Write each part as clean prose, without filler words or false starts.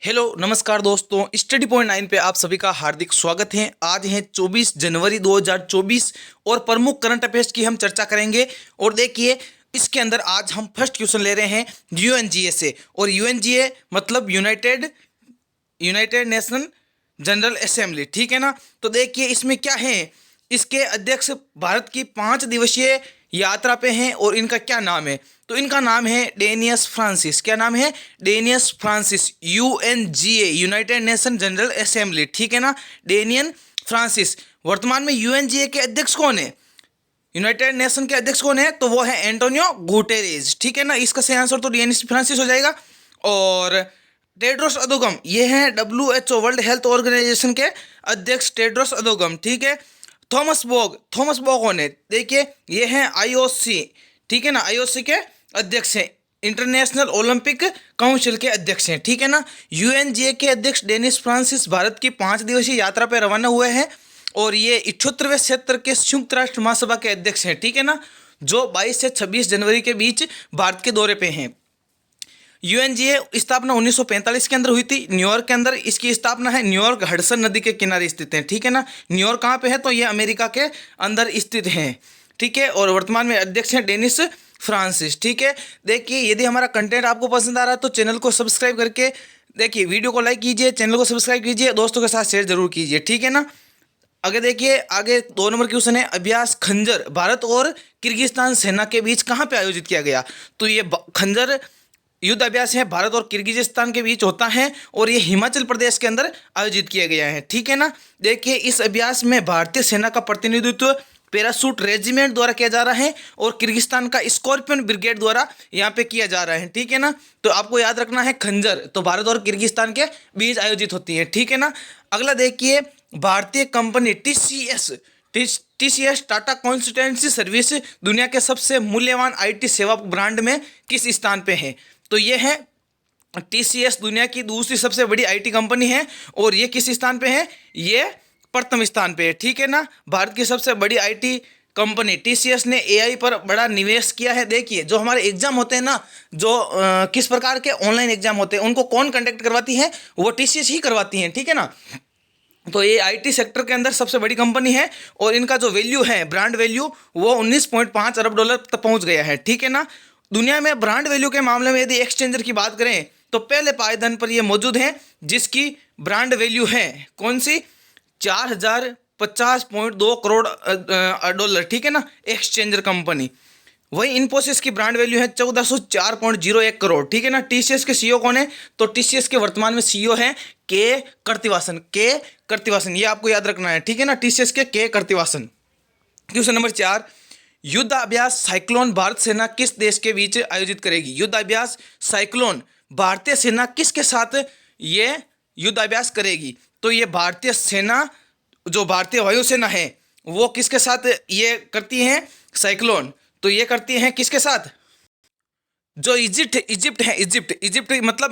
Hello नमस्कार दोस्तों, study point 9 पे आप सभी का हार्दिक स्वागत है। आज है 24 जनवरी 2024 और प्रमुख करंट अफेयर्स की हम चर्चा करेंगे। और देखिए, इसके अंदर आज हम फर्स्ट क्वेश्चन ले रहे हैं यूएनजीए से। और यूएनजीए मतलब United United Nation General Assembly, ठीक है ना। तो देखिए इसमें क्या है, इसके अध्यक्ष भारत की 5 दिवसीय यात्रा पे हैं और इनका क्या नाम है। तो इनका नाम है डेनियस फ्रांसिस। क्या नाम है? Dennis Francis. UNGA United Nation General Assembly, ठीक है ना। Dennis Francis. वर्तमान में यूएनजीए के अध्यक्ष कौन है? यूनाइटेड नेशन के अध्यक्ष कौन है? तो वो है एंटोनियो गुटेरेस, ठीक है ना। इसका सही आंसर तो डेनिस फ्रांसिस हो जाएगा। और टेड्रोस अधोगम, ये हैं WHO वर्ल्ड हेल्थ ऑर्गेनाइजेशन के अध्यक्ष टेड्रोस अधोगम, ठीक है। थॉमस बोग कौन है? देखिए ये हैं आईओसी, ठीक है ना। आईओसी के अध्यक्ष हैं, इंटरनेशनल ओलंपिक काउंसिल के अध्यक्ष हैं, ठीक है ना। यूएनजीए के अध्यक्ष डेनिस फ्रांसिस भारत की 5 दिवसीय यात्रा पर रवाना हुए हैं और ये 78वें क्षेत्र के संयुक्त राष्ट्र महासभा के अध्यक्ष हैं, ठीक है ना, जो 22 से 26 जनवरी के बीच भारत के दौरे पे हैं। यूएनजीए स्थापना 1945 के अंदर हुई थी, न्यूयॉर्क के अंदर इसकी स्थापना है। न्यूयॉर्क हडसन नदी के किनारे स्थित है, ठीक है ना। न्यूयॉर्क कहाँ पे है? तो ये अमेरिका के अंदर स्थित है, ठीक है। और वर्तमान में अध्यक्ष हैं डेनिस फ्रांसिस, ठीक है। देखिए यदि हमारा कंटेंट आपको पसंद आ रहा है तो चैनल को सब्सक्राइब करके देखिए, वीडियो को लाइक कीजिए, चैनल को सब्सक्राइब कीजिए, दोस्तों के साथ शेयर जरूर कीजिए, ठीक है ना। आगे देखिए, आगे 2 नंबर क्वेश्चन है, अभ्यास खंजर भारत और किर्गिस्तान सेना के बीच कहाँ पे आयोजित किया गया? तो ये खंजर युद्ध अभ्यास है भारत और किर्गिजिस्तान के बीच होता है और ये हिमाचल प्रदेश के अंदर आयोजित किया गया है, ठीक है ना। देखिए इस अभ्यास में भारतीय सेना का प्रतिनिधित्व पैरासूट रेजिमेंट द्वारा किया जा रहा है और किर्गिस्तान का स्कॉर्पियन ब्रिगेड द्वारा यहाँ पे किया जा रहा है, ठीक है ना। तो आपको याद रखना है, खंजर तो भारत और किर्गिस्तान के बीच आयोजित होती है, ठीक है ना। अगला देखिए, भारतीय company TCS Tata consultancy service दुनिया के सबसे मूल्यवान आईटी सेवा ब्रांड में किस स्थान पे है? तो ये है टीसीएस, दुनिया की दूसरी सबसे बड़ी आईटी कंपनी है और ये किस स्थान पे है? ये प्रथम स्थान पे है, ठीक है ना। भारत की सबसे बड़ी आईटी कंपनी टीसीएस ने एआई पर बड़ा निवेश किया है। देखिए जो हमारे एग्जाम होते हैं ना, जो किस प्रकार के ऑनलाइन एग्जाम होते हैं उनको कौन कंडक्ट करवाती है? वो टीसीएस ही करवाती है, ठीक है ना। तो ये आईटी सेक्टर के अंदर सबसे बड़ी कंपनी है और इनका जो वैल्यू है, ब्रांड वैल्यू, वो 19.5 अरब डॉलर तक पहुंच गया है, ठीक है ना। दुनिया में ब्रांड वैल्यू के मामले में यदि एक्सचेंजर की बात करें तो पहले पायदान पर ये मौजूद है, जिसकी ब्रांड वैल्यू है कौन सी? 4050.2 करोड़ डॉलर, ठीक है ना, एक्सचेंजर कंपनी। वही इन्फोसिस की ब्रांड वैल्यू है 1404.01 करोड़, ठीक है ना। टीसीएस के सीईओ कौन है? तो टीसीएस के वर्तमान में सीईओ है के कर्तिवासन, ये आपको याद रखना है, ठीक है ना। टीसीएस के कर्तिवासन। क्वेश्चन नंबर 4, युद्ध अभ्यास साइक्लोन भारत सेना किस देश के बीच आयोजित करेगी? युद्ध अभ्यास साइक्लोन भारतीय सेना किसके साथ ये युद्ध अभ्यास करेगी? तो ये भारतीय सेना, जो भारतीय वायुसेना है, वो किसके साथ ये करती है साइक्लोन? तो ये करती हैं किसके साथ? जो इजिप्ट है, इजिप्ट मतलब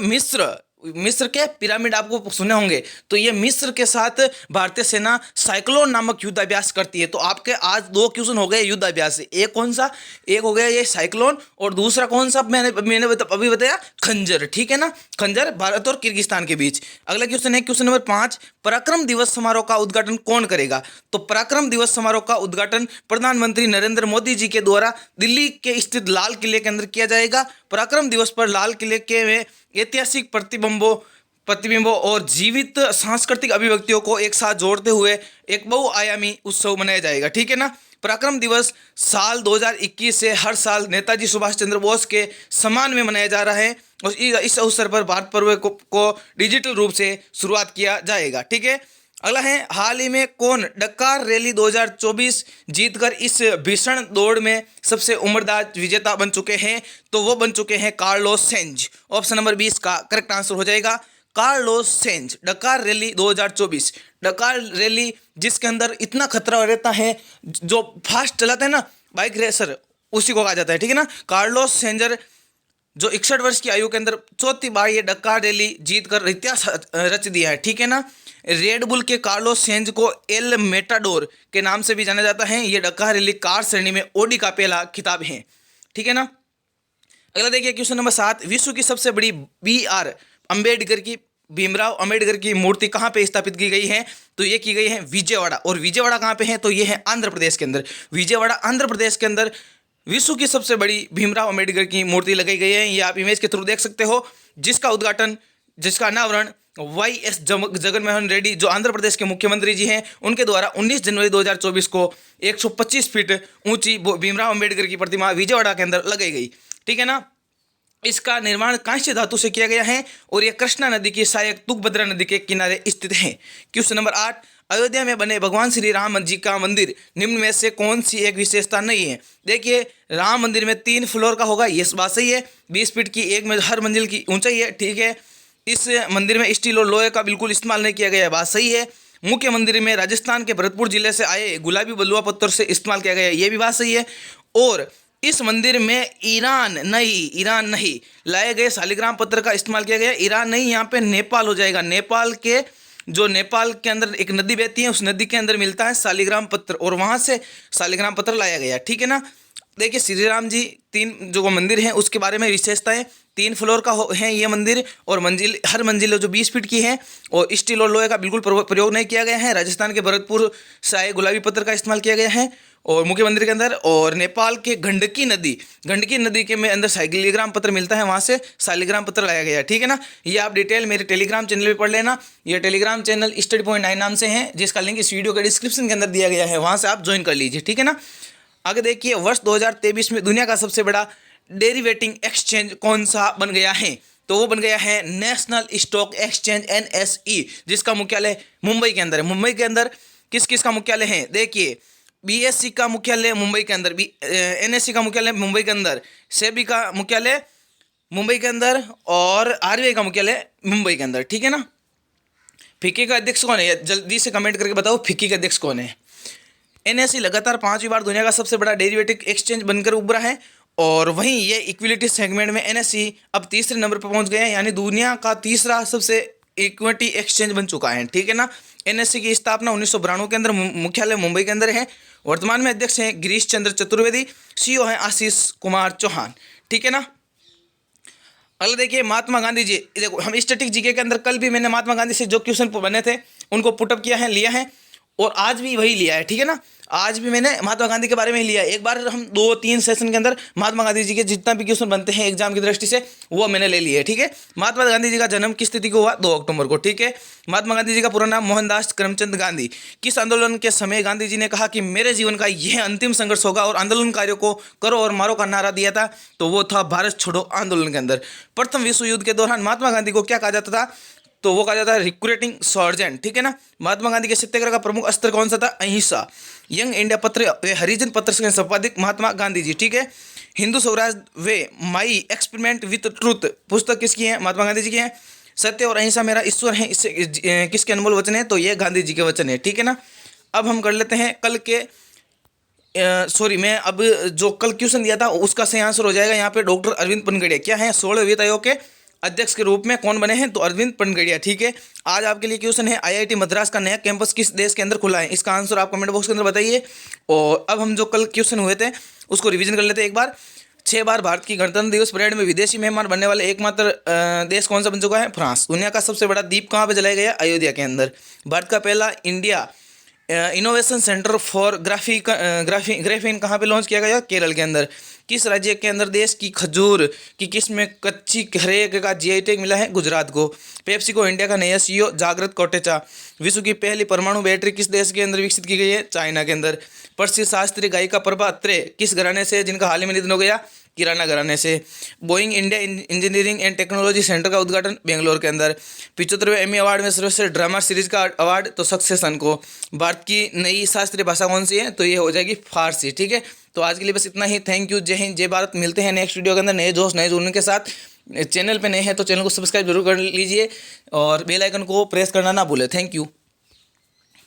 मिस्र के पिरामिड आपको सुने होंगे। तो ये मिस्र के साथ भारतीय सेना साइक्लोन नामक युद्ध अभ्यास करती है। तो आपके आज 2 क्वेश्चन हो गए युद्ध अभ्यास से। एक कौन सा? एक हो गया ये साइक्लोन और दूसरा कौन सा? मैंने अभी बताया, खंजर, ठीक है ना। खंजर भारत और किर्गिस्तान के बीच। अगला क्वेश्चन है क्वेश्चन नंबर 5, पराक्रम दिवस समारोह का उद्घाटन कौन करेगा? तो पराक्रम दिवस समारोह का उद्घाटन प्रधानमंत्री नरेंद्र मोदी जी के द्वारा दिल्ली के स्थित लाल किले के अंदर किया जाएगा। पराक्रम दिवस पर लाल किले के में ऐतिहासिक प्रतिबिंबों और जीवित सांस्कृतिक अभिव्यक्तियों को एक साथ जोड़ते हुए एक बहुआयामी उत्सव मनाया जाएगा, ठीक है ना। पराक्रम दिवस साल 2021 से हर साल नेताजी सुभाष चंद्र बोस के सम्मान में मनाया जा रहा है और इस अवसर पर भारत पर्व को डिजिटल रूप से शुरुआत किया जाएगा, ठीक है। अगला है, हाल ही में कौन डकार रैली 2024 जीतकर इस भीषण दौड़ में सबसे उम्रदार विजेता बन चुके हैं? तो वो बन चुके हैं कार्लोस सेंज। ऑप्शन नंबर 20 का करेक्ट आंसर हो जाएगा कार्लोस सेंज। डकार रैली 2024, डकार रैली जिसके अंदर इतना खतरा रहता है, जो फास्ट चलाता है ना बाइक रेसर, उसी को कहा जाता है, ठीक है ना। कार्लोस सेंजर जो 61 वर्ष की आयु के अंदर चौथी बार ये डकार रैली जीतकर इतिहास रच दिया है, ठीक है ना। रेड बुल के कार्लोस सेंज को एल मेटाडोर के नाम से भी जाना जाता है। ये डकार रैली कार श्रेणी में ओडी का पहला खिताब है, ठीक है ना। अगला देखिए क्वेश्चन नंबर 7, विश्व की सबसे बड़ी BR अम्बेडकर की भीमराव अंबेडकर की मूर्ति कहाँ पे स्थापित की गई है? तो ये की गई है विजयवाड़ा। और विजयवाड़ा कहाँ पे है? तो ये है आंध्र प्रदेश के अंदर। विजयवाड़ा आंध्र प्रदेश के अंदर विश्व की सबसे बड़ी भीमराव अंबेडकर की मूर्ति लगाई गई है। ये आप इमेज के थ्रू देख सकते हो, जिसका उद्घाटन, जिसका अनावरण YS जगनमोहन रेड्डी जो आंध्र प्रदेश के मुख्यमंत्री जी हैं, उनके द्वारा 19 जनवरी 2024 को 125 फीट ऊंची भीमराव अंबेडकर की प्रतिमा विजयवाड़ा के अंदर लगाई गई। ठीक है ना। इसका निर्माण कांस्य धातु से किया गया है और यह कृष्णा नदी की सहायक तुंगभद्रा नदी के किनारे स्थित है। क्वेश्चन नंबर 8, अयोध्या में बने भगवान श्री राम जी का मंदिर निम्न में से कौन सी एक विशेषता नहीं है? देखिए, राम मंदिर में 3 फ्लोर का होगा, ये बात सही है। 20 फीट की एक में हर मंजिल की ऊंचाई है। ठीक है। इस मंदिर में स्टील और लोहे का बिल्कुल इस्तेमाल नहीं किया गया है, बात सही है। मुख्य मंदिर में राजस्थान के भरतपुर जिले से आए गुलाबी बलुआ पत्थर से इस्तेमाल किया गया है, ये भी बात सही है। और इस मंदिर में ईरान नहीं लाए गए शालिग्राम पत्थर का इस्तेमाल किया गया। ईरान नहीं, यहाँ पे नेपाल हो जाएगा। नेपाल के अंदर एक नदी बहती है, उस नदी के अंदर मिलता है शालिग्राम पत्थर और वहाँ से शालिग्राम पत्थर लाया गया। ठीक है ना। देखिए, श्री राम जी 3 जो मंदिर हैं उसके बारे में विशेषताएं, 3 फ्लोर का है ये मंदिर और हर मंजिल जो 20 फीट की है और स्टील और लोहे का बिल्कुल प्रयोग नहीं किया गया है। राजस्थान के भरतपुर से आए गुलाबी पत्थर का इस्तेमाल किया गया है और मुख्य मंदिर के अंदर। और नेपाल के गंडकी नदी के में अंदर शालिग्राम पत्थर मिलता है, वहाँ से शालिग्राम पत्थर लाया गया है। ठीक है ना। ये आप डिटेल मेरे टेलीग्राम चैनल पे पढ़ लेना। ये टेलीग्राम चैनल स्टडी पॉइंट 9 नाम से है, जिसका लिंक इस वीडियो के डिस्क्रिप्शन के अंदर दिया गया है, वहाँ से आप ज्वाइन कर लीजिए। ठीक है ना। आगे देखिए, वर्ष 2023 में दुनिया का सबसे बड़ा डेरिवेटिव एक्सचेंज कौन सा बन गया है? तो वो बन गया है नेशनल स्टॉक एक्सचेंज NSE, जिसका मुख्यालय मुंबई के अंदर है। मुंबई के अंदर किस किस का मुख्यालय है? देखिए, BSE का मुख्यालय मुंबई के अंदर, NSE का मुख्यालय मुंबई के अंदर, सेबी का मुख्यालय मुंबई के अंदर और RBI का मुख्यालय मुंबई के अंदर। ठीक है ना। फिक्की का अध्यक्ष कौन है? जल्दी से कमेंट करके बताओ, फिक्की का अध्यक्ष कौन है? NSE लगातार 5वीं बार दुनिया का सबसे बड़ा डेरिवेटिव एक्सचेंज बनकर उभरा है और वहीं ये इक्विटी सेगमेंट में NSE अब तीसरे नंबर पर पहुंच गया है, यानी दुनिया का तीसरा सबसे इक्विटी एक्सचेंज बन चुका है। ठीक है ना। NSE की स्थापना 1992 के अंदर मुख्यालय मुंबई के अंदर है। वर्तमान में अध्यक्ष हैं गिरीश चंद्र चतुर्वेदी, CEO हैं आशीष कुमार चौहान। ठीक है ना। अगला देखिए, महात्मा गांधी जी। देखो, हम स्टैटिक जीके के अंदर कल भी मैंने महात्मा गांधी से जो क्वेश्चन बने थे उनको पुटअप किया है, लिया है और आज भी वही लिया है। ठीक है ना। आज भी मैंने महात्मा गांधी के बारे में लिया है। एक बार हम 2-3 सेशन के अंदर महात्मा गांधी जी के जितना भी क्वेश्चन बनते हैं एग्जाम की दृष्टि से वो मैंने ले लिए। ठीक है। महात्मा गांधी जी का जन्म किस तिथि को हुआ? 2 अक्टूबर को। ठीक है। महात्मा गांधी जी का पूरा नाम मोहनदास करमचंद गांधी। किस आंदोलन के समय गांधी जी ने कहा कि मेरे जीवन का यह अंतिम संघर्ष होगा और आंदोलनकारियों को करो और मारो का नारा दिया था? तो वो था भारत छोड़ो आंदोलन के अंदर। प्रथम विश्व युद्ध के दौरान महात्मा गांधी को क्या कहा जाता था? तो वो कहा जाता है रिक्रूटिंग सर्जेंट। ठीक है ना। महात्मा गांधी के सत्याग्रह का प्रमुख अस्त्र कौन सा था? अहिंसा। यंग इंडिया पत्र हरिजन पत्र के संपादक महात्मा गांधी जी। ठीक है। हिंदू स्वराज वे माई एक्सपेरिमेंट विथ ट्रूथ पुस्तक किसकी है? महात्मा गांधी जी की है। सत्य और अहिंसा मेरा ईश्वर है, इससे किसके अनमोल वचन है? तो ये गांधी जी के वचन है। ठीक है ना। अब हम कर लेते हैं कल के मैं अब जो कल क्वेश्चन दिया था उसका सही आंसर हो जाएगा यहाँ पे डॉक्टर अरविंद पनगड़िया। क्या है? 16वें वित्त आयोग के अध्यक्ष के रूप में कौन बने हैं? तो अरविंद पनगड़िया। ठीक है। आज आपके लिए क्वेश्चन है, IIT मद्रास का नया कैंपस किस देश के अंदर खुला है? इसका आंसर आप कमेंट बॉक्स के अंदर बताइए। और अब हम जो कल क्वेश्चन हुए थे उसको रिवीजन कर लेते हैं एक बार। 6 बार भारत की गणतंत्र दिवस परेड में विदेशी मेहमान बनने वाले एकमात्र देश कौन सा बन चुका है? फ्रांस। दुनिया का सबसे बड़ा द्वीप कहाँ पर जलाया गया? अयोध्या के अंदर। भारत का पहला India innovation centre for graphene कहाँ पे लॉन्च किया गया? केरल के अंदर। किस राज्य के अंदर देश की खजूर की किस्म में कच्ची खरेक का GI टैग मिला है? गुजरात को। पेप्सी को इंडिया का नया CEO जागृत कोटेचा। विश्व की पहली परमाणु बैटरी किस देश के अंदर विकसित की गई है? चाइना के अंदर। प्रसिद्ध शास्त्रीय गायिका प्रभा अत्रे किस घराने से जिनका हाल ही में निधन हो गया? किराना घराने से। Boeing India engineering and technology centre का उद्घाटन बेंगलोर के अंदर। 75वें एमी अवार्ड में सर्वश्रेष्ठ ड्रामा सीरीज का अवार्ड तो सक्सेशन को। भारत की नई शास्त्रीय भाषा कौन सी है? तो ये हो जाएगी फारसी। ठीक है। तो आज के लिए बस इतना ही। Thank you. जय हिंद, जय भारत। मिलते हैं नेक्स्ट वीडियो के अंदर नए जोश नए जुनून के साथ। चैनल पे नए हैं तो चैनल को सब्सक्राइब जरूर कर लीजिए और बेल आइकन को प्रेस करना ना भूलें। Thank you.